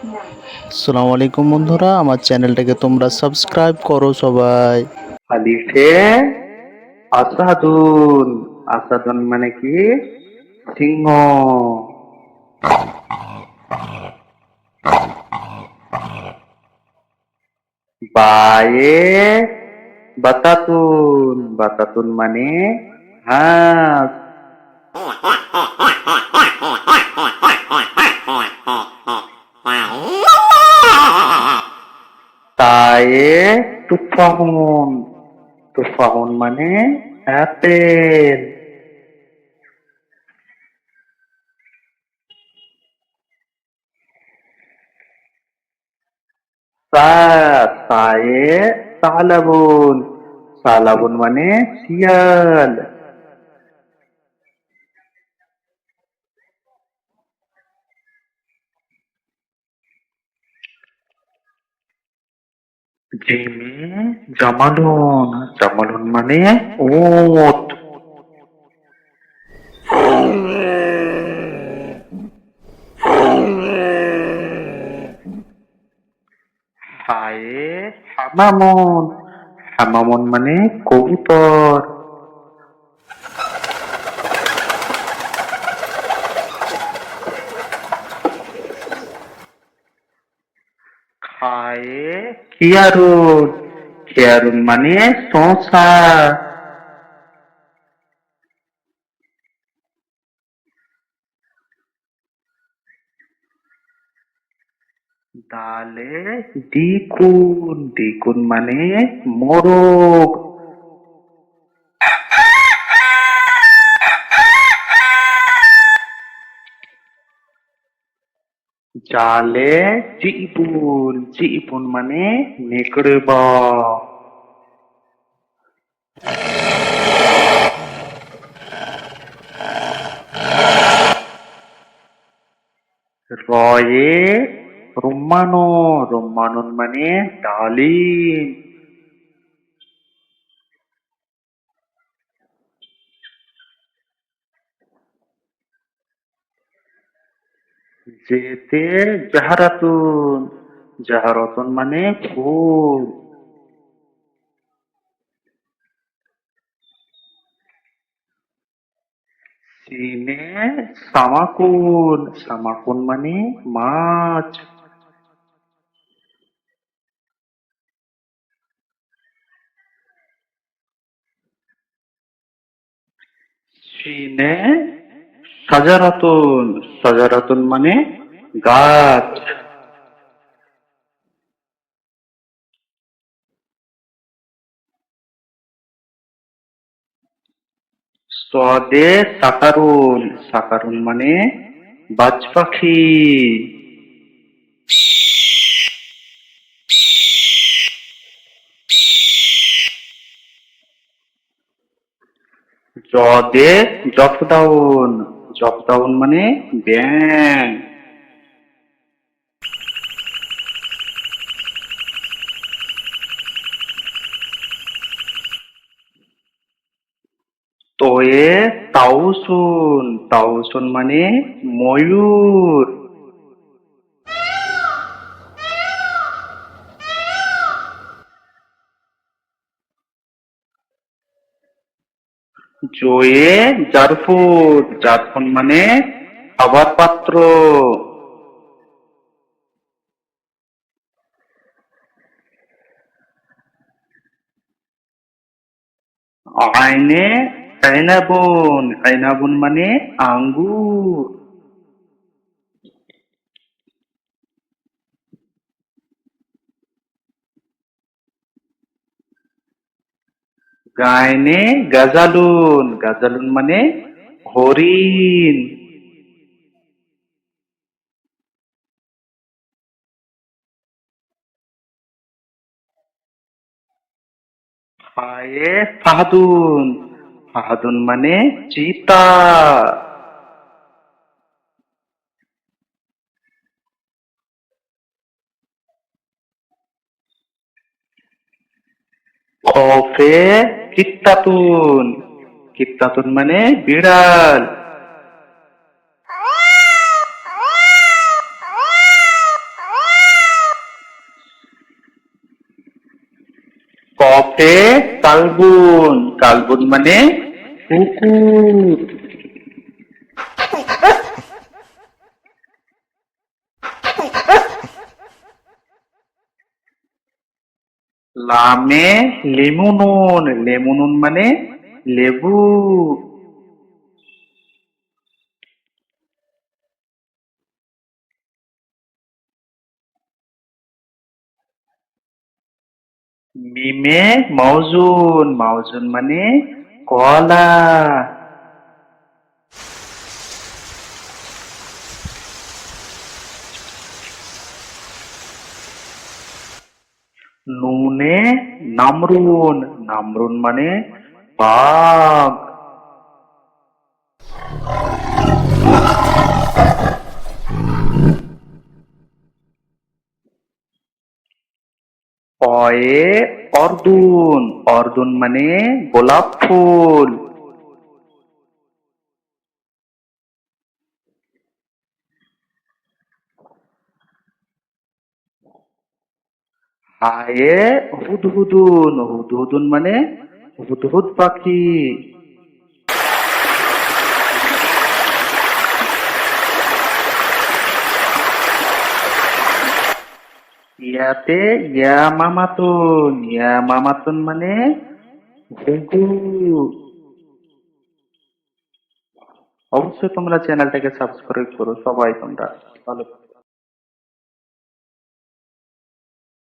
আসসালামু আলাইকুম বন্ধুরা, আমার চ্যানেলটাকে তোমরা সাবস্ক্রাইব করো সবাই। আলিফে আসাদুন। আসাদুন মানে কি? সিংহ। বায়ে বাতাতুন। বাতাতুন মানে হাঁস। তায়ে তুফাহুন। তুফাহুন মানে আপেল। সায়ে সালাবুন। সালাবুন মানে শিয়াল। জিমে জামালুন। জামালুন মানে উট। হায়ে হামামুন। হামামুন মানে কবুতর। খায়ে খিয়ারুন। খিয়ারুন মানে শসা। দালে দ্বিগুণ। দ্বিগুণ মানে মোরগ। জালে জিবুন। জিবুন মানে নেকড়ে বাঘ। রয়ে রুম্মানো। রুম্মানুন মানে ডালিম। যেতে জাহারাতুন। জাহারাতুন মানে ফুল। সিনে সামাকুন। সামাকুন মানে মাছ। সিনে সাজারাতুন। সাজারাতুন মানে গাছ। সদে সাকারুন। সাকারুন মানে বাজ পাখি। জদে জফদাউন। জফদাউন মানে ব্যাং। তোয়ে তাউসুন। তাউসুন মানে ময়ূর। জয়ে জারফুন। জারফুন মানে খাবার পাত্র। আইনে আইনাবুন। আইনাবুন মানে আঙ্গুর। গাইনে গাজালুন। গাজালুন মানে হরিণ। খায়ে ফাহাদুন। ফাহাদুন মানে চিতা। কফে কিত্তাতুন। কিত্তাতুন মানে বিড়াল। কফে কালবুন, কালবুন মানে কুকুর। লামে লেমুনুন, লেমুনুন মানে লেবু। মিমে মৌজুন, মৌজুন মানে কলা। নুনে নামরুন, নামরুন মানে বাঘ। অয়ে অর্জুন, অর্জুন মানে গোলাপ ফুল। হায়ে হুদহুদুন, হুদহুদুন মানে হুদহুদ পাখি। ইয়াতে ইয়া মামাতুন, ইয়া মামাতুন মানে ঘুঘু। অবশ্যই তোমরা চ্যানেলটাকে সাবস্ক্রাইব করো সবাই তোমরা। ভালো